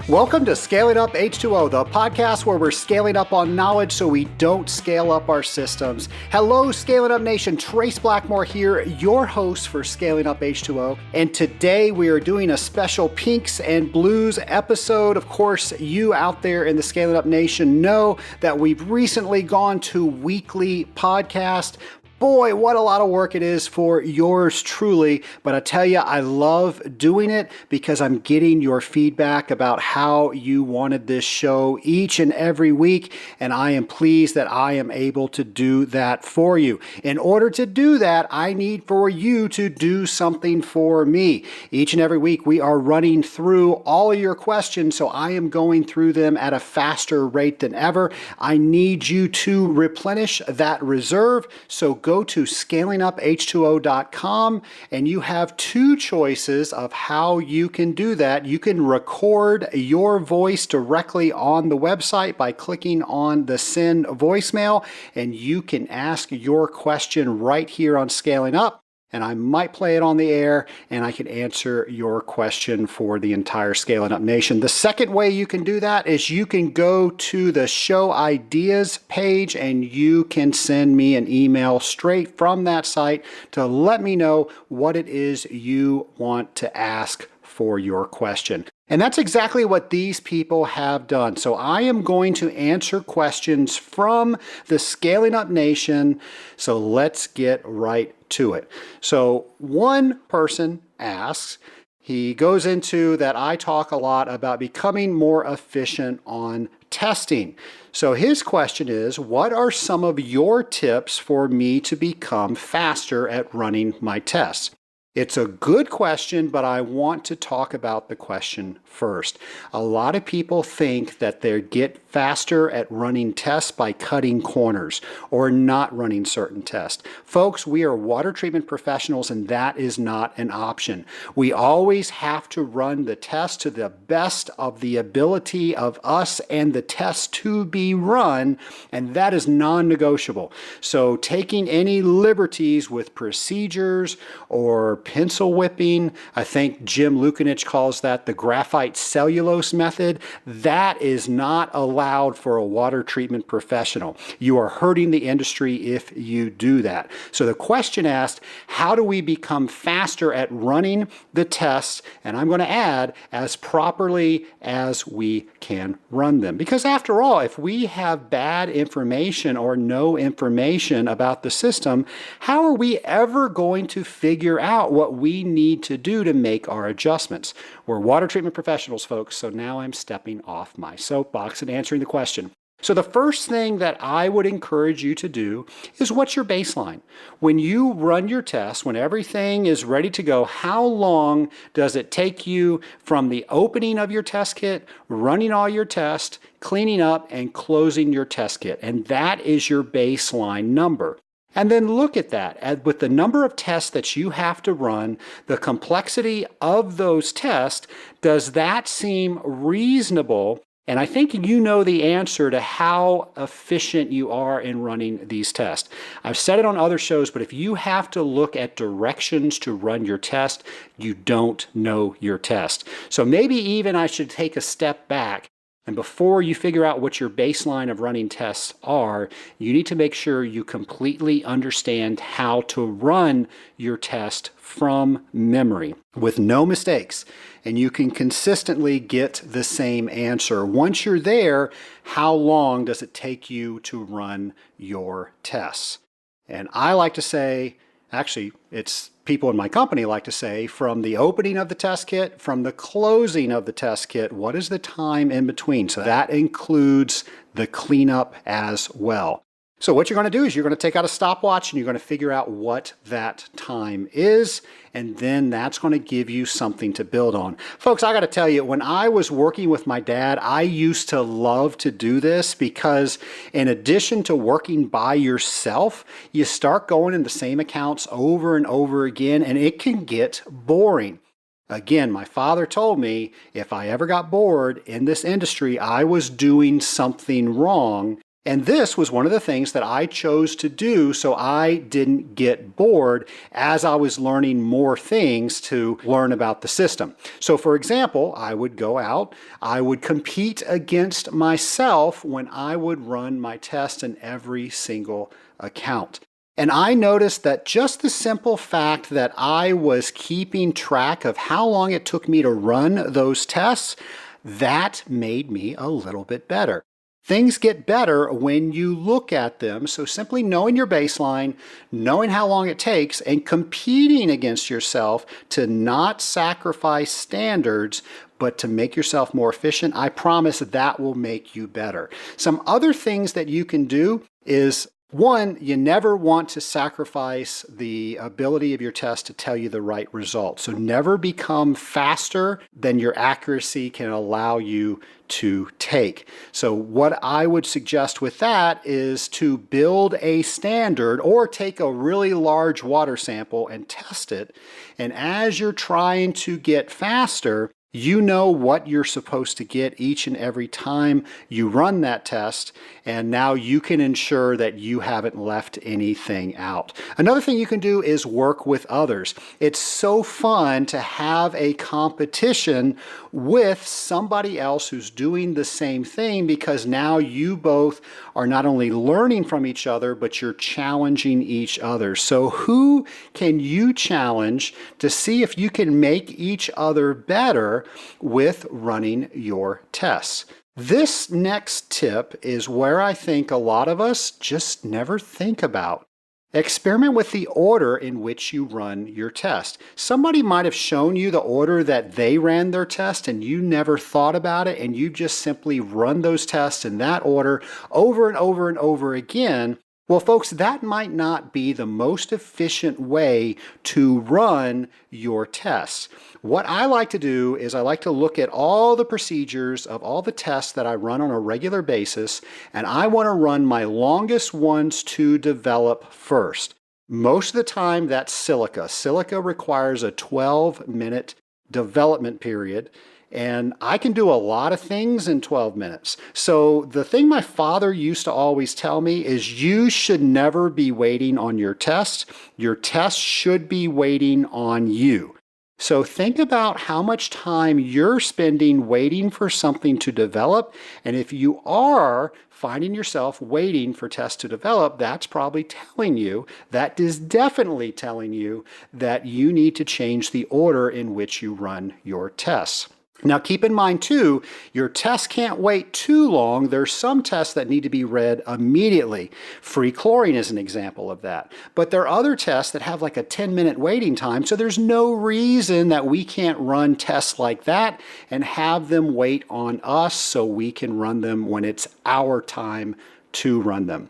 Welcome to Scaling Up H2O, the podcast where we're scaling up on knowledge so we don't scale up our systems. Hello, Scaling Up Nation. Trace Blackmore here, your host for Scaling Up H2O. And today we are doing a special Pinks and Blues episode. Of course, you out there in the Scaling Up Nation know that we've recently gone to weekly podcast. Boy, what a lot of work it is for yours truly, but I tell you, I love doing it because I'm getting your feedback about how you wanted this show each and every week, and I am pleased that I am able to do that for you. In order to do that, I need for you to do something for me. Each and every week, we are running through all of your questions, so I am going through them at a faster rate than ever. I need you to replenish that reserve, so go to scalinguph2o.com and you have two choices of how you can do that. You can record your voice directly on the website by clicking on the send voicemail, and you can ask your question right here on Scaling Up. And I might play it on the air and I can answer your question for the entire Scaling Up Nation. The second way you can do that is you can go to the show ideas page and you can send me an email straight from that site to let me know what it is you want to ask for your question. And that's exactly what these people have done. So I am going to answer questions from the Scaling Up Nation. So let's get right to it. So one person asks, he goes into that I talk a lot about becoming more efficient on testing. So his question is, what are some of your tips for me to become faster at running my tests? It's a good question, but I want to talk about the question first. A lot of people think that they get faster at running tests by cutting corners or not running certain tests. Folks, we are water treatment professionals and that is not an option. We always have to run the test to the best of the ability of us and the test to be run, and that is non-negotiable. So taking any liberties with procedures or pencil whipping, I think Jim Lukanich calls that the graphite cellulose method, that is not allowed for a water treatment professional. You are hurting the industry if you do that. So the question asked, how do we become faster at running the tests? And I'm going to add, as properly as we can run them. Because after all, if we have bad information or no information about the system, how are we ever going to figure out what we need to do to make our adjustments? We're water treatment professionals, folks, so now I'm stepping off my soapbox and answering the question. So the first thing that I would encourage you to do is, what's your baseline? When you run your test, when everything is ready to go, how long does it take you from the opening of your test kit, running all your tests, cleaning up, and closing your test kit? And that is your baseline number. And then look at that. With the number of tests that you have to run, the complexity of those tests, does that seem reasonable? And I think you know the answer to how efficient you are in running these tests. I've said it on other shows, but if you have to look at directions to run your test, you don't know your test. So maybe even I should take a step back. And before you figure out what your baseline of running tests are, you need to make sure you completely understand how to run your test from memory with no mistakes. And you can consistently get the same answer. Once you're there, how long does it take you to run your tests? And I like to say, actually, it's people in my company like to say, from the opening of the test kit, from the closing of the test kit, what is the time in between? So that includes the cleanup as well. So what you're going to do is you're going to take out a stopwatch and you're going to figure out what that time is, and then that's going to give you something to build on. Folks, I got to tell you, when I was working with my dad, I used to love to do this because in addition to working by yourself, you start going in the same accounts over and over again, and it can get boring. Again, my father told me if I ever got bored in this industry, I was doing something wrong. And this was one of the things that I chose to do so I didn't get bored as I was learning more things to learn about the system. So for example, I would go out, I would compete against myself when I would run my test in every single account. And I noticed that just the simple fact that I was keeping track of how long it took me to run those tests, that made me a little bit better. Things get better when you look at them. So simply knowing your baseline, knowing how long it takes, and competing against yourself to not sacrifice standards, but to make yourself more efficient, I promise that will make you better. Some other things that you can do is, one, you never want to sacrifice the ability of your test to tell you the right result. So never become faster than your accuracy can allow you to take. So what I would suggest with that is to build a standard or take a really large water sample and test it. And as you're trying to get faster, you know what you're supposed to get each and every time you run that test, and now you can ensure that you haven't left anything out. Another thing you can do is work with others. It's so fun to have a competition with somebody else who's doing the same thing, because now you both are not only learning from each other, but you're challenging each other. So who can you challenge to see if you can make each other better with running your tests? This next tip is where I think a lot of us just never think about. Experiment with the order in which you run your test. Somebody might have shown you the order that they ran their test and you never thought about it, and you just simply run those tests in that order over and over and over again. Well, folks, that might not be the most efficient way to run your tests. What I like to do is I like to look at all the procedures of all the tests that I run on a regular basis, and I want to run my longest ones to develop first. Most of the time, that's silica. Silica requires a 12-minute development period. And I can do a lot of things in 12 minutes. So the thing my father used to always tell me is you should never be waiting on your test. Your test should be waiting on you. So think about how much time you're spending waiting for something to develop. And if you are finding yourself waiting for tests to develop, that's probably telling you, that is definitely telling you that you need to change the order in which you run your tests. Now keep in mind too, your test can't wait too long. There's some tests that need to be read immediately. Free chlorine is an example of that. But there are other tests that have like a 10-minute waiting time, so there's no reason that we can't run tests like that and have them wait on us so we can run them when it's our time to run them.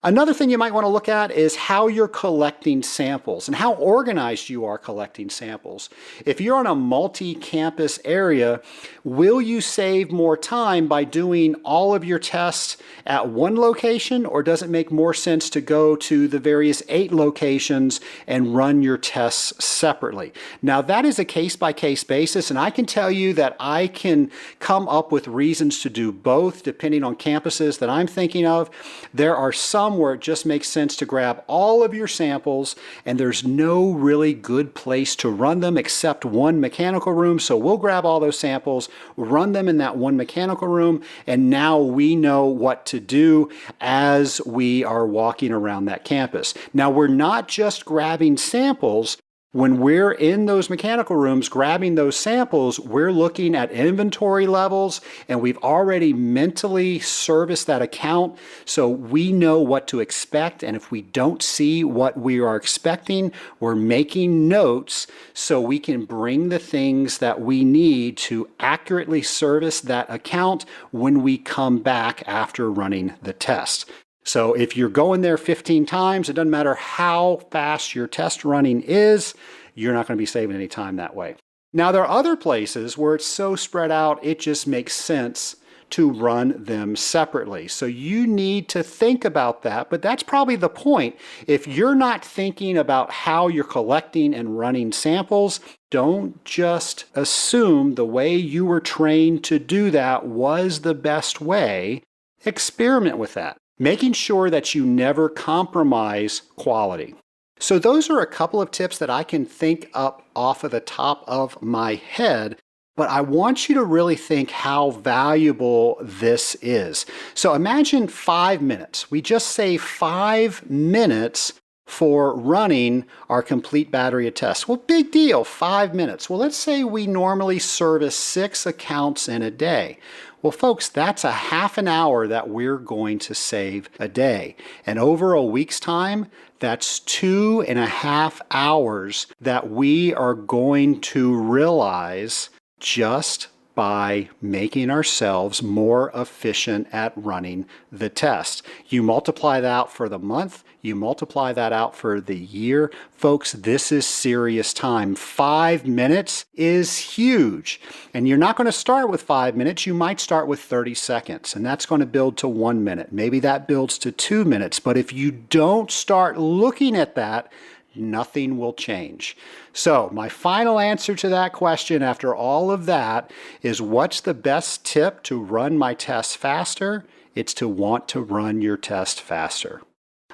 Another thing you might want to look at is how you're collecting samples and how organized you are collecting samples. If you're on a multi-campus area, will you save more time by doing all of your tests at one location, or does it make more sense to go to the various 8 locations and run your tests separately? Now that is a case-by-case basis, and I can tell you that I can come up with reasons to do both depending on campuses that I'm thinking of. There are some where it just makes sense to grab all of your samples and there's no really good place to run them except one mechanical room. So we'll grab all those samples, run them in that one mechanical room, and now we know what to do as we are walking around that campus. Now we're not just grabbing samples. When we're in those mechanical rooms grabbing those samples, we're looking at inventory levels, and we've already mentally serviced that account, so we know what to expect. And if we don't see what we are expecting, we're making notes so we can bring the things that we need to accurately service that account when we come back after running the test. So if you're going there 15 times, it doesn't matter how fast your test running is, you're not going to be saving any time that way. Now, there are other places where it's so spread out, it just makes sense to run them separately. So you need to think about that, but that's probably the point. If you're not thinking about how you're collecting and running samples, don't just assume the way you were trained to do that was the best way. Experiment with that. making sure that you never compromise quality. So those are a couple of tips that I can think up off of the top of my head, but I want you to really think how valuable this is. So imagine 5 minutes. We just save 5 minutes for running our complete battery of tests. Well, big deal, 5 minutes. Well, let's say we normally service 6 accounts in a day. Well, folks, that's a half an hour that we're going to save a day. And over a week's time, that's 2.5 hours that we are going to realize just by making ourselves more efficient at running the test. You multiply that out for the month, you multiply that out for the year. Folks, this is serious time. 5 minutes is huge. And you're not going to start with 5 minutes. You might start with 30 seconds, and that's going to build to 1 minute. Maybe that builds to 2 minutes. But if you don't start looking at that, nothing will change. So my final answer to that question after all of that is, what's the best tip to run my tests faster? It's to want to run your test faster.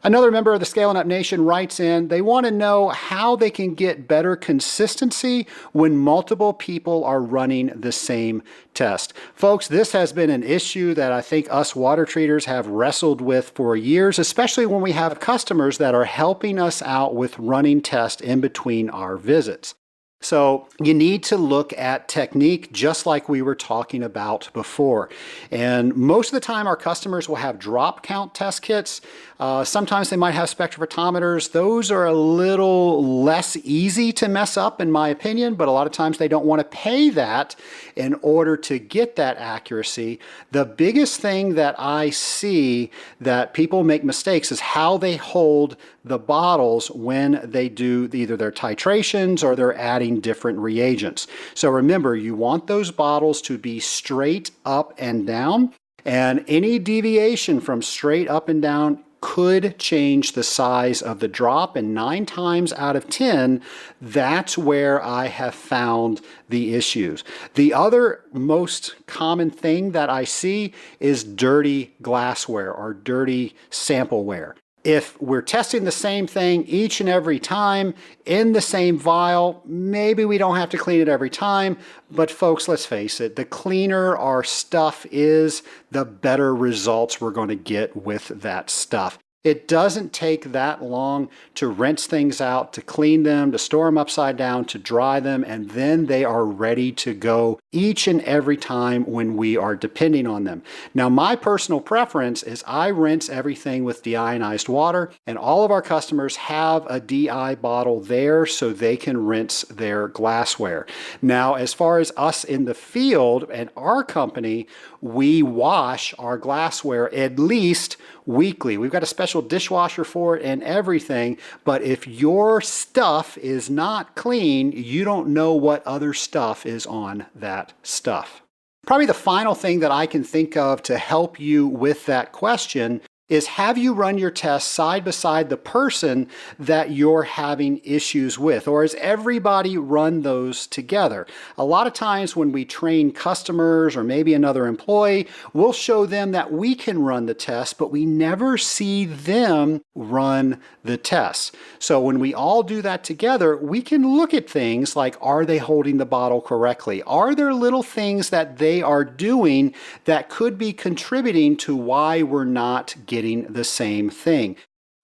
Another member of the Scaling Up Nation writes in, they want to know how they can get better consistency when multiple people are running the same test. Folks, this has been an issue that I think us water treaters have wrestled with for years, especially when we have customers that are helping us out with running tests in between our visits. So you need to look at technique just like we were talking about before. And most of the time our customers will have drop count test kits. Sometimes they might have spectrophotometers. Those are a little less easy to mess up in my opinion, but a lot of times they don't want to pay that in order to get that accuracy. The biggest thing that I see that people make mistakes is how they hold the bottles when they do either their titrations or they're adding different reagents. So remember, you want those bottles to be straight up and down, and any deviation from straight up and down could change the size of the drop, and 9 times out of 10, that's where I have found the issues. The other most common thing that I see is dirty glassware or dirty sampleware. If we're testing the same thing each and every time in the same vial, maybe we don't have to clean it every time. But folks, let's face it, the cleaner our stuff is, the better results we're going to get with that stuff. It doesn't take that long to rinse things out, to clean them, to store them upside down, to dry them, and then they are ready to go each and every time when we are depending on them. Now, my personal preference is I rinse everything with deionized water, and all of our customers have a DI bottle there so they can rinse their glassware. Now, as far as us in the field and our company, we wash our glassware at least weekly. We've got a special dishwasher for it and everything, but if your stuff is not clean, you don't know what other stuff is on that stuff. Probably the final thing that I can think of to help you with that question is, have you run your tests side by side the person that you're having issues with, or has everybody run those together? A lot of times when we train customers or maybe another employee, we'll show them that we can run the test, but we never see them run the tests. So when we all do that together, we can look at things like, are they holding the bottle correctly? Are there little things that they are doing that could be contributing to why we're not getting the same thing?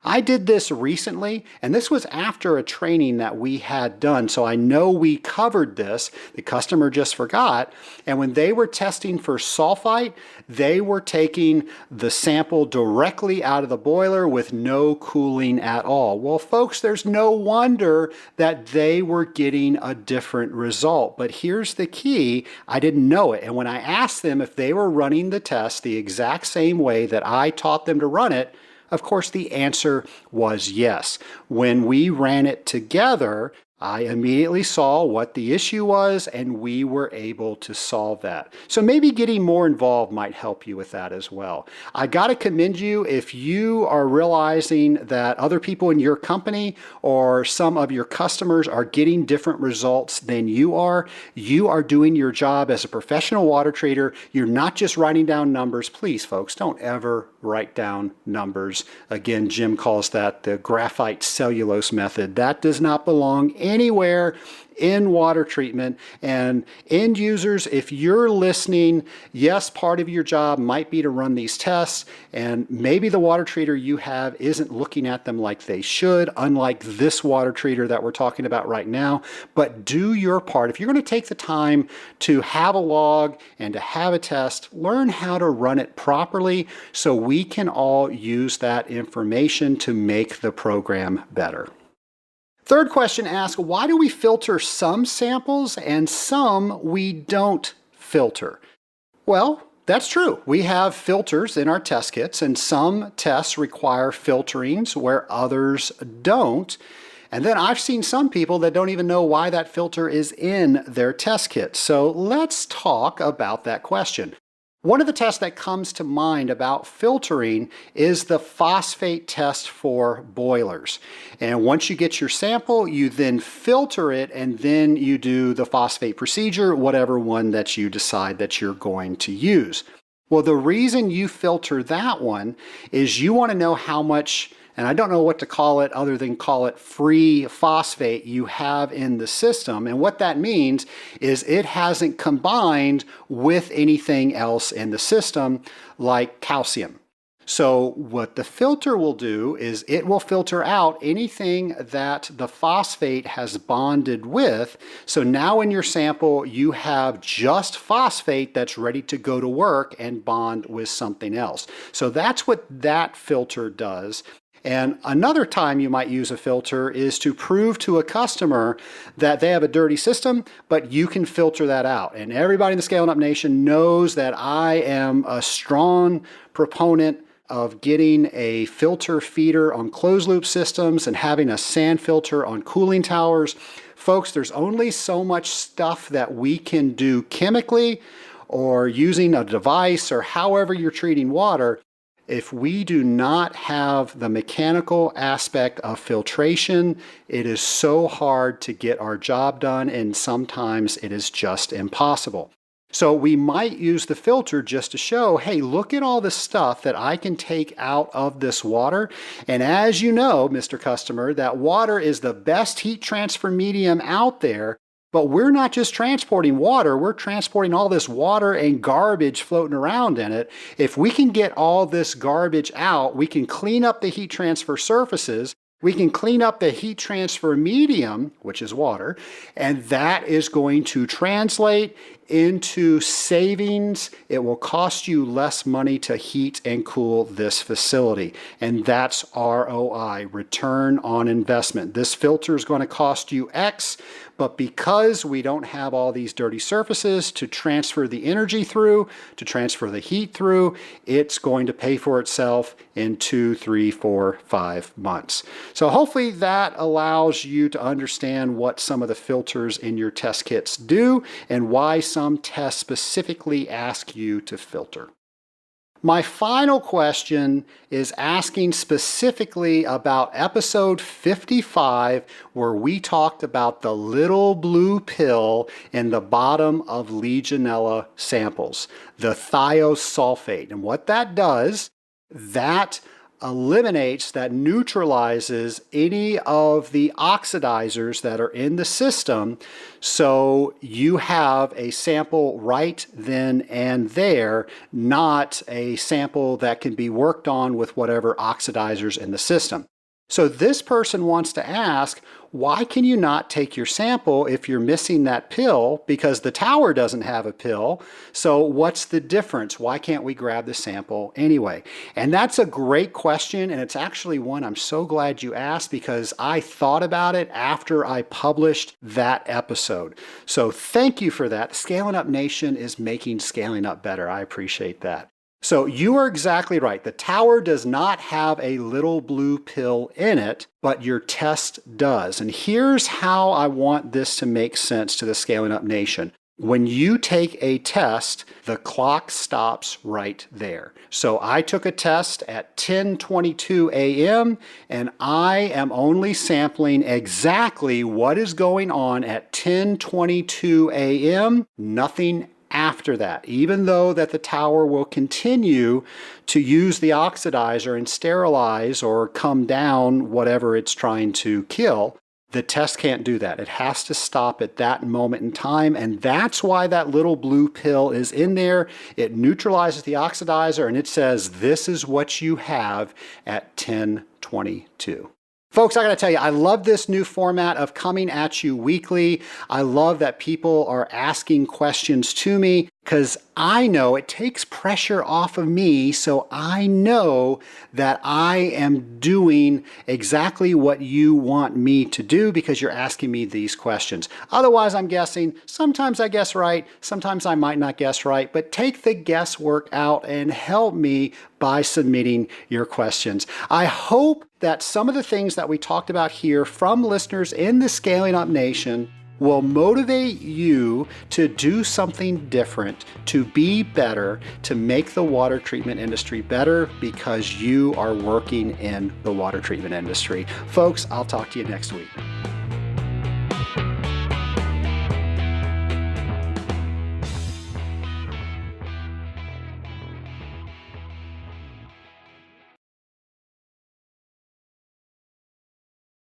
I did this recently, and this was after a training that we had done, so I know we covered this. The customer just forgot, and when they were testing for sulfite, they were taking the sample directly out of the boiler with no cooling at all. Well, folks, there's no wonder that they were getting a different result. But here's the key, I didn't know it, and when I asked them if they were running the test the exact same way that I taught them to run it, of course, the answer was yes. When we ran it together, I immediately saw what the issue was, and we were able to solve that. So maybe getting more involved might help you with that as well. I got to commend you if you are realizing that other people in your company or some of your customers are getting different results than you are. You are doing your job as a professional water treater. You're not just writing down numbers. Please, folks, don't ever write down numbers. Again, Jim calls that the graphite cellulose method. That does not belong anywhere in water treatment. And end users, if you're listening, yes, part of your job might be to run these tests, and maybe the water treater you have isn't looking at them like they should, unlike this water treater that we're talking about right now. But do your part. If you're going to take the time to have a log and to have a test, learn how to run it properly so we can all use that information to make the program better. Third question asks, why do we filter some samples and some we don't filter? Well, that's true. We have filters in our test kits, and some tests require filterings where others don't. And then I've seen some people that don't even know why that filter is in their test kit. So let's talk about that question. One of the tests that comes to mind about filtering is the phosphate test for boilers. And once you get your sample, you then filter it, and then you do the phosphate procedure, whatever one that you decide that you're going to use. Well, the reason you filter that one is you want to know how much, and I don't know what to call it other than call it free phosphate, you have in the system. And what that means is it hasn't combined with anything else in the system like calcium. So what the filter will do is it will filter out anything that the phosphate has bonded with. So now in your sample, you have just phosphate that's ready to go to work and bond with something else. So that's what that filter does. And another time you might use a filter is to prove to a customer that they have a dirty system, but you can filter that out. And everybody in the Scaling Up Nation knows that I am a strong proponent of getting a filter feeder on closed loop systems and having a sand filter on cooling towers. Folks, there's only so much stuff that we can do chemically or using a device or however you're treating water. If we do not have the mechanical aspect of filtration, it is so hard to get our job done, and sometimes it is just impossible. So we might use the filter just to show, hey, look at all the stuff that I can take out of this water. And as you know, Mr. Customer, that water is the best heat transfer medium out there. But we're not just transporting water, we're transporting all this water and garbage floating around in it. If we can get all this garbage out, we can clean up the heat transfer surfaces, we can clean up the heat transfer medium, which is water, and that is going to translate into savings. It will cost you less money to heat and cool this facility. And that's ROI, return on investment. This filter is going to cost you X, but because we don't have all these dirty surfaces to transfer the energy through, to transfer the heat through, it's going to pay for itself in 2, 3, 4, 5 months. So hopefully that allows you to understand what some of the filters in your test kits do and why some tests specifically ask you to filter. My final question is asking specifically about episode 55, where we talked about the little blue pill in the bottom of Legionella samples, the thiosulfate. And what that does, that eliminates, that neutralizes any of the oxidizers that are in the system. So you have a sample right then and there, not a sample that can be worked on with whatever oxidizers in the system. So this person wants to ask, why can you not take your sample if you're missing that pill? Because the tower doesn't have a pill. So what's the difference? Why can't we grab the sample anyway? And that's a great question. And it's actually one I'm so glad you asked, because I thought about it after I published that episode. So thank you for that. Scaling Up Nation is making scaling up better. I appreciate that. So you are exactly right. The tower does not have a little blue pill in it, but your test does. And here's how I want this to make sense to the Scaling Up Nation. When you take a test, the clock stops right there. So I took a test at 10:22 a.m. and I am only sampling exactly what is going on at 10:22 a.m., nothing after that, even though that the tower will continue to use the oxidizer and sterilize or come down whatever it's trying to kill, the test can't do that. It has to stop at that moment in time, and that's why that little blue pill is in there. It neutralizes the oxidizer, and it says this is what you have at 1022. Folks, I gotta tell you, I love this new format of coming at you weekly. I love that people are asking questions to me because I know it takes pressure off of me, so I know that I am doing exactly what you want me to do because you're asking me these questions. Otherwise, I'm guessing. Sometimes I guess right, sometimes I might not guess right, but take the guesswork out and help me by submitting your questions. I hope that some of the things that we talked about here from listeners in the Scaling Up Nation will motivate you to do something different, to be better, to make the water treatment industry better because you are working in the water treatment industry. Folks, I'll talk to you next week.